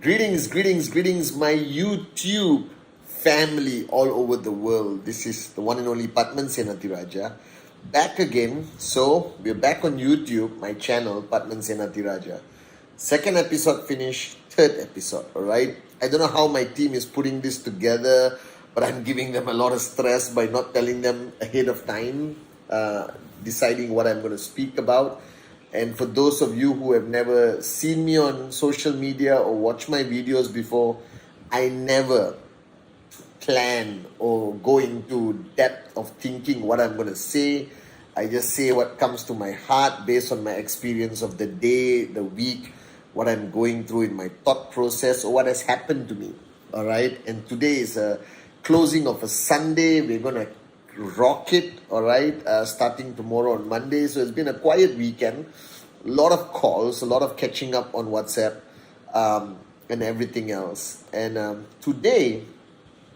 Greetings, my YouTube family all over the world. This is the one and only Padman Senatiraja. Back again. So, we're back on YouTube, my channel, Padman Senatiraja. Second episode finished, third episode, alright? I don't know how my team is putting this together, but I'm giving them a lot of stress by not telling them ahead of time, deciding what I'm going to speak about. And for those of you who have never seen me on social media or watched my videos before, I never plan or go into depth of thinking what I'm going to say. I just say what comes to my heart based on my experience of the day, the week, what I'm going through in my thought process or what has happened to me. All right. And today is a closing of a Sunday. We're going to rock it, all right, starting tomorrow on Monday. So it's been a quiet weekend, a lot of calls, a lot of catching up on WhatsApp, and everything else. And today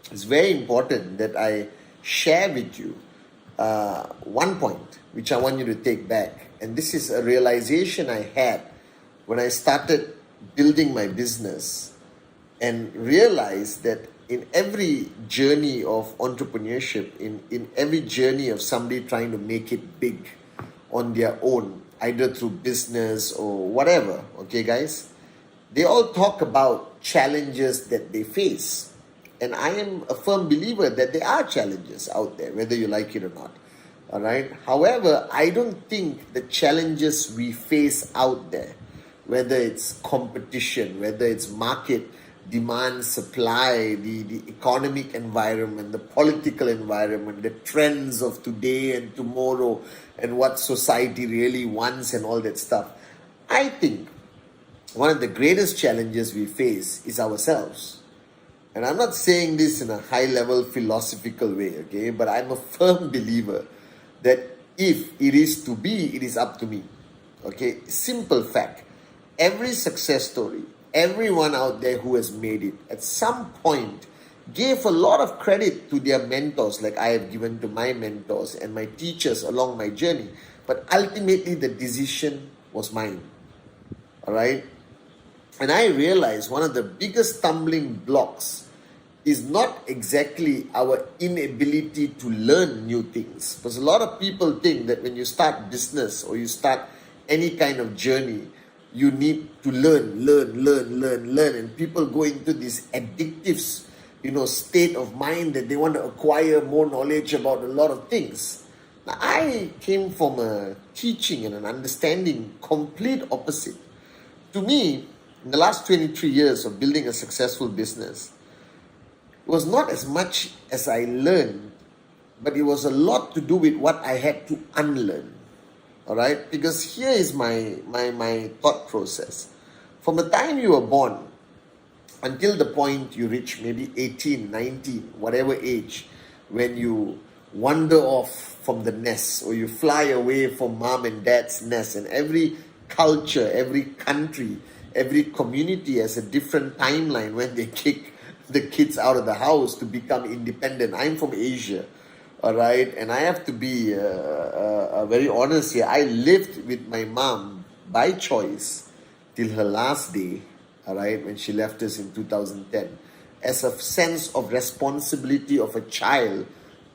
it's very important that I share with you one point which I want you to take back. And this is a realization I had when I started building my business and realized that in every journey of entrepreneurship, in every journey of somebody trying to make it big on their own, either through business or whatever, okay guys, they all talk about challenges that they face. And I am a firm believer that there are challenges out there, whether you like it or not. All right. However, I don't think the challenges we face out there, whether it's competition, whether it's market demand, supply, the economic environment, the political environment, the trends of today and tomorrow, and what society really wants and all that stuff. I think one of the greatest challenges we face is ourselves. And I'm not saying this in a high-level philosophical way, okay? But I'm a firm believer that if it is to be, it is up to me. Okay? Simple fact. Every success story, everyone out there who has made it, at some point, gave a lot of credit to their mentors, like I have given to my mentors and my teachers along my journey. But ultimately, the decision was mine. All right? And I realized one of the biggest stumbling blocks is not exactly our inability to learn new things. Because a lot of people think that when you start business or you start any kind of journey, you need to learn. And people go into this addictive, state of mind that they want to acquire more knowledge about a lot of things. Now, I came from a teaching and an understanding complete opposite. To me, in the last 23 years of building a successful business, it was not as much as I learned, but it was a lot to do with what I had to unlearn. All right? Because here is my thought process. From the time you were born until the point you reach maybe 18, 19, whatever age, when you wander off from the nest or you fly away from mom and dad's nest, and every culture, every country, every community has a different timeline when they kick the kids out of the house to become independent. I'm from Asia, all right, and I have to be very honest here. I lived with my mom by choice till her last day, all right, when she left us in 2010, as a sense of responsibility of a child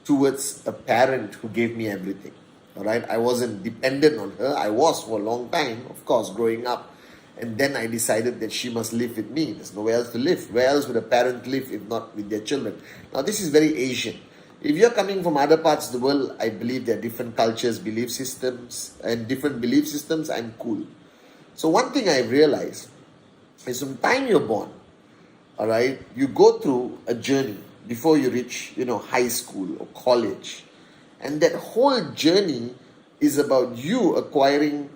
towards a parent who gave me everything, all right. I wasn't dependent on her. I was for a long time, of course, growing up. And then I decided that she must live with me. There's nowhere else to live. Where else would a parent live if not with their children? Now, this is very Asian. If you're coming from other parts of the world, I believe there are different cultures, belief systems, and different belief systems. I'm cool. So one thing I realized is from the time you're born, all right, you go through a journey before you reach, high school or college. And that whole journey is about you acquiring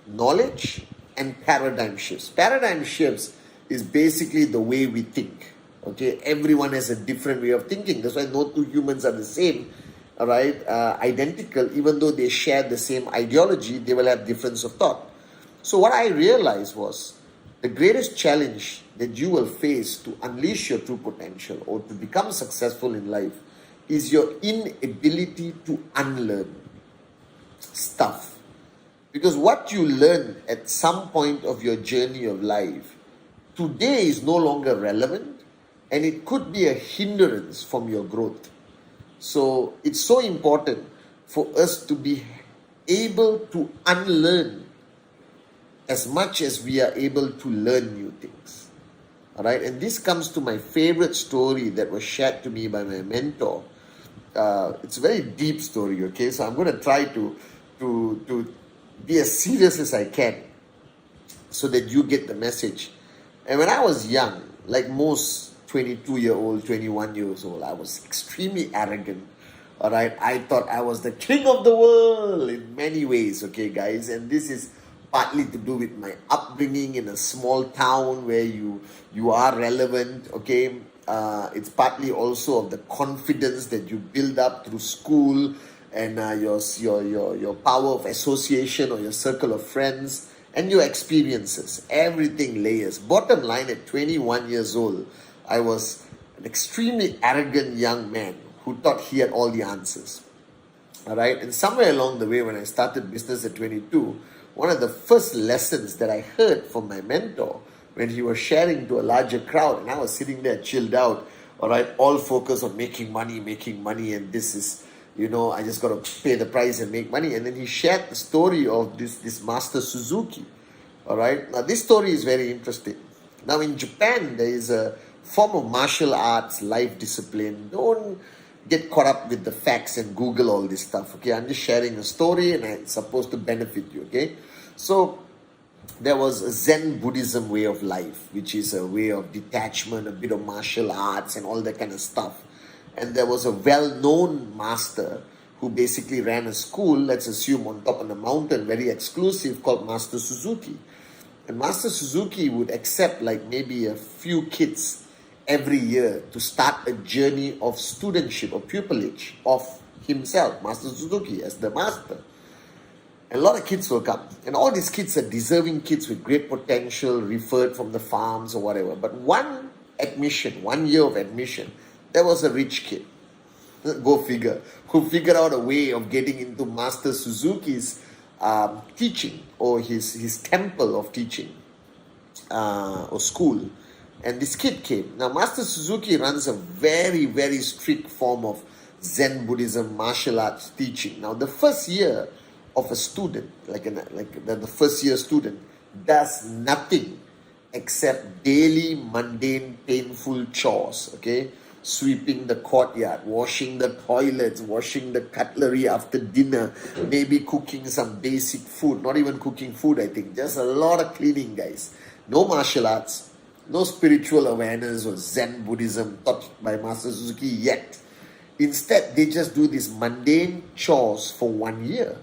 knowledge and paradigm shifts. Paradigm shifts is basically the way we think. Okay, everyone has a different way of thinking. That's why no two humans are the same, all right, identical. Even though they share the same ideology, they will have difference of thought. So what I realized was the greatest challenge that you will face to unleash your true potential or to become successful in life is your inability to unlearn stuff. Because what you learn at some point of your journey of life today is no longer relevant, and it could be a hindrance from your growth. So it's so important for us to be able to unlearn as much as we are able to learn new things. All right, and this comes to my favorite story that was shared to me by my mentor. It's a very deep story, okay? So I'm going to try to be as serious as I can so that you get the message. And when I was young, like most 22-year-old, 21 years old, I was extremely arrogant. All right, I thought I was the king of the world in many ways, okay, guys? And this is partly to do with my upbringing in a small town where you are relevant, okay? It's partly also of the confidence that you build up through school and your power of association or your circle of friends and your experiences. Everything layers. Bottom line, at 21 years old, I was an extremely arrogant young man who thought he had all the answers. All right, and somewhere along the way, when I started business at 22, one of the first lessons that I heard from my mentor when he was sharing to a larger crowd, and I was sitting there chilled out, all right, all focused on making money, and this is, I just got to pay the price and make money. And then he shared the story of this Master Suzuki, all right. Now, this story is very interesting. Now, in Japan, there is a form of martial arts, life discipline. Don't get caught up with the facts and Google all this stuff, okay? I'm just sharing a story and it's supposed to benefit you, okay? So there was a Zen Buddhism way of life, which is a way of detachment, a bit of martial arts and all that kind of stuff. And there was a well-known master who basically ran a school, let's assume on top of the mountain, very exclusive, called Master Suzuki. And Master Suzuki would accept like maybe a few kids every year to start a journey of studentship or pupillage of himself, Master Suzuki, as the master. And a lot of kids will come. And all these kids are deserving kids with great potential, referred from the farms or whatever. But one year of admission, there was a rich kid, go figure, who figured out a way of getting into Master Suzuki's teaching or his temple of teaching or school. And this kid came. Now, Master Suzuki runs a very, very strict form of Zen Buddhism martial arts teaching. Now, the first year of a student, the first year student, does nothing except daily, mundane, painful chores, okay? Sweeping the courtyard, washing the toilets, washing the cutlery after dinner, maybe cooking some basic food, not even cooking food, I think. Just a lot of cleaning, guys. No martial arts. No spiritual awareness or Zen Buddhism taught by Master Suzuki yet. Instead, they just do these mundane chores for 1 year,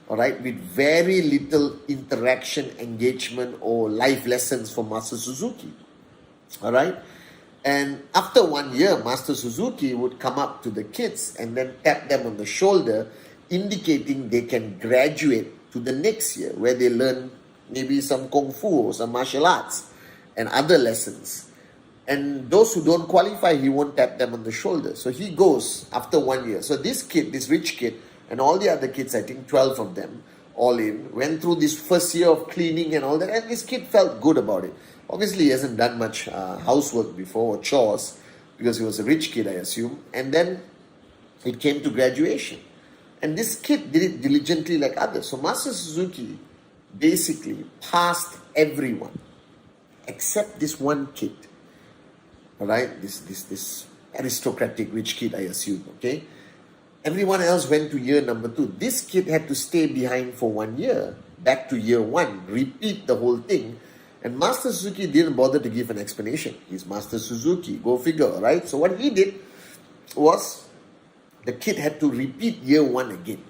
all right, with very little interaction, engagement, or life lessons from Master Suzuki, all right. And after 1 year, Master Suzuki would come up to the kids and then tap them on the shoulder, indicating they can graduate to the next year where they learn maybe some Kung Fu or some martial arts and other lessons. And those who don't qualify, he won't tap them on the shoulder. So he goes after 1 year. So this kid, this rich kid, and all the other kids, I think 12 of them, all in, went through this first year of cleaning and all that. And this kid felt good about it. Obviously, he hasn't done much housework before or chores because he was a rich kid, I assume. And then it came to graduation. And this kid did it diligently like others. So Master Suzuki basically passed everyone except this one kid, all right, this aristocratic rich kid, I assume, okay? Everyone else went to year number 2. This kid had to stay behind for 1 year, back to year 1, repeat the whole thing, and Master Suzuki didn't bother to give an explanation. He's Master Suzuki, go figure, right? So what he did was, the kid had to repeat year 1 again.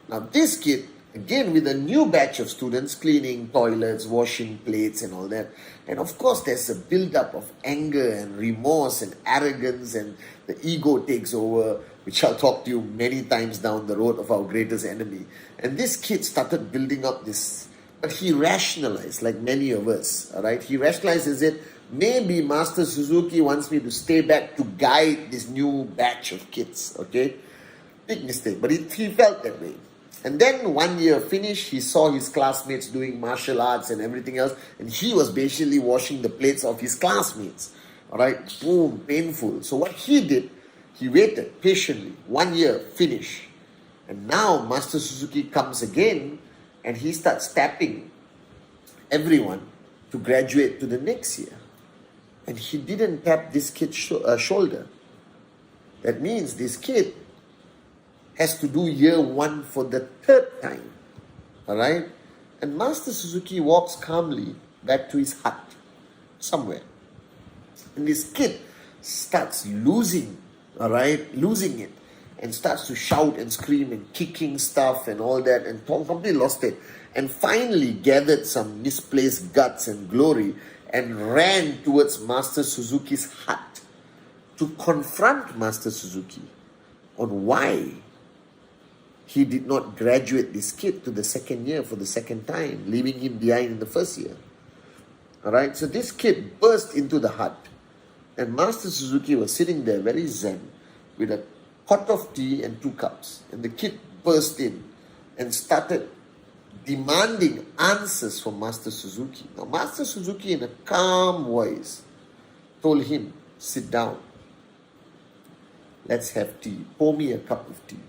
Now this kid, again with a new batch of students, cleaning toilets, washing plates and all that. And of course there's a build-up of anger and remorse and arrogance, and the ego takes over, which I'll talk to you many times down the road of our greatest enemy. And this kid started building up this, but he rationalized like many of us, all right? He rationalizes it, maybe Master Suzuki wants me to stay back to guide this new batch of kids, okay? Big mistake, but he felt that way. And then 1 year finished, he saw his classmates doing martial arts and everything else, and he was basically washing the plates of his classmates. All right, boom, painful. So what he did, he waited patiently. 1 year, finish. And now Master Suzuki comes again, and he starts tapping everyone to graduate to the next year. And he didn't tap this kid's shoulder. That means this kid has to do year 1 for the 3rd time. Alright? And Master Suzuki walks calmly back to his hut somewhere. And this kid starts losing it. And starts to shout and scream and kicking stuff and all that, and completely lost it. And finally gathered some misplaced guts and glory and ran towards Master Suzuki's hut to confront Master Suzuki on why he did not graduate this kid to the 2nd year for the 2nd time, leaving him behind in the 1st year. Alright, so this kid burst into the hut, and Master Suzuki was sitting there very zen with a pot of tea and 2 cups. And the kid burst in and started demanding answers from Master Suzuki. Now, Master Suzuki, in a calm voice, told him, "Sit down. Let's have tea. Pour me a cup of tea."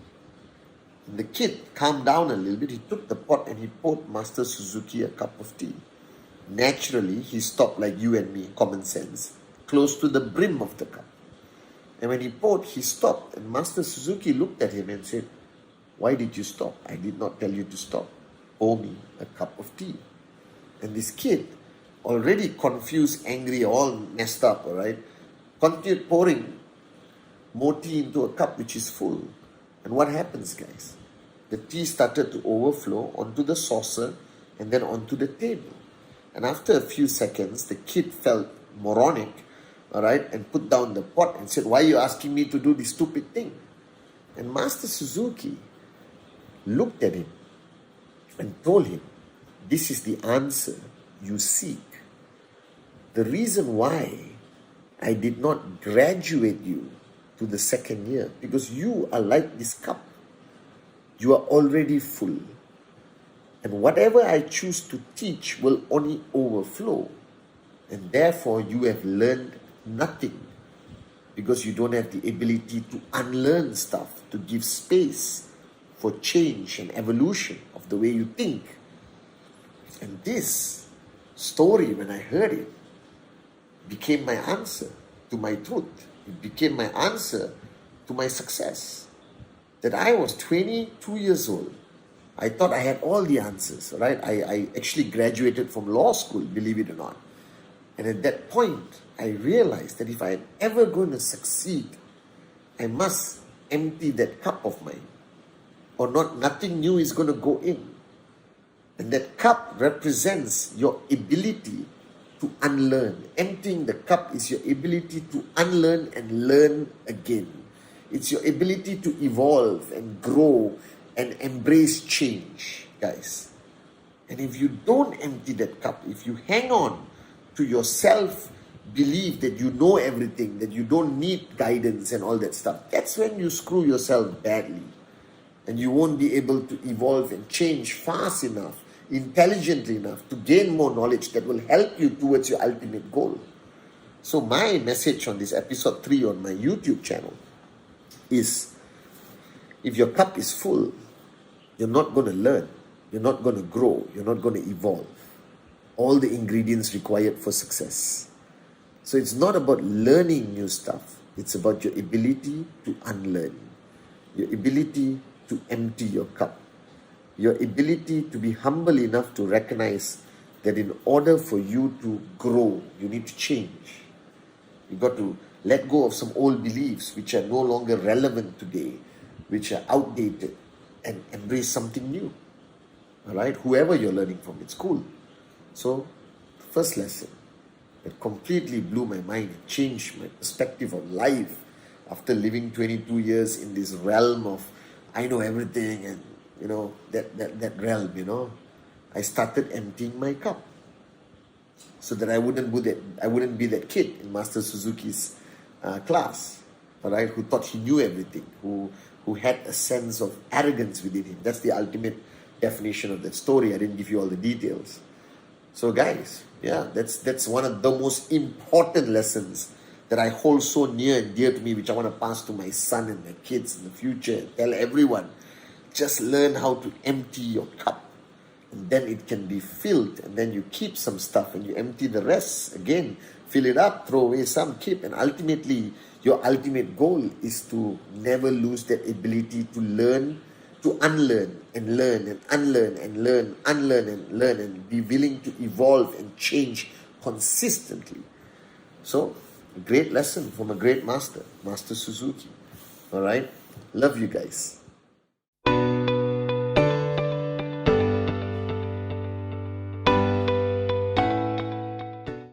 And the kid calmed down a little bit. He took the pot and he poured Master Suzuki a cup of tea. Naturally, he stopped like you and me, common sense, close to the brim of the cup. And when he poured, he stopped. And Master Suzuki looked at him and said, "Why did you stop? I did not tell you to stop. Pour me a cup of tea." And this kid, already confused, angry, all messed up, all right, continued pouring more tea into a cup which is full. And what happens, guys? The tea started to overflow onto the saucer and then onto the table. And after a few seconds, the kid felt moronic, all right, and put down the pot and said, "Why are you asking me to do this stupid thing?" And Master Suzuki looked at him and told him, "This is the answer you seek. The reason why I did not graduate you to the 2nd year, because you are like this cup. You are already full. And whatever I choose to teach will only overflow. And therefore you have learned nothing, because you don't have the ability to unlearn stuff, to give space for change and evolution of the way you think." And this story, when I heard it, became my answer to my truth. It became my answer to my success. That I was 22 years old. I thought I had all the answers, right? I actually graduated from law school, believe it or not. And at that point, I realized that if I am ever going to succeed, I must empty that cup of mine. Or nothing new is going to go in. And that cup represents your ability to unlearn. Emptying the cup is your ability to unlearn and learn again. It's your ability to evolve and grow and embrace change, guys. And if you don't empty that cup, if you hang on to your self-belief that you know everything, that you don't need guidance and all that stuff, that's when you screw yourself badly. And you won't be able to evolve and change fast enough, intelligently enough to gain more knowledge that will help you towards your ultimate goal. So my message on this episode 3 on my YouTube channel is, if your cup is full, you're not going to learn, you're not going to grow, you're not going to evolve. All the ingredients required for success. So it's not about learning new stuff, it's about your ability to unlearn, your ability to empty your cup, your ability to be humble enough to recognize that in order for you to grow, you need to change. You got to let go of some old beliefs which are no longer relevant today, which are outdated, and embrace something new. All right, whoever you're learning from, it's cool. So, first lesson that completely blew my mind and changed my perspective of life after living 22 years in this realm of I know everything, and that realm, I started emptying my cup so that I wouldn't be that kid in Master Suzuki's class, all right, who thought he knew everything, who who had a sense of arrogance within him. That's the ultimate definition of that story. I didn't give you all the details. So guys, yeah, that's one of the most important lessons that I hold so near and dear to me, which I want to pass to my son and my kids in the future and tell everyone. Just learn how to empty your cup, and then it can be filled, and then you keep some stuff and you empty the rest again, fill it up, throw away some, keep, and ultimately your ultimate goal is to never lose that ability to learn, to unlearn and learn and unlearn and learn, unlearn and learn, and be willing to evolve and change consistently. So, a great lesson from a great master, Master Suzuki. All right, love you guys.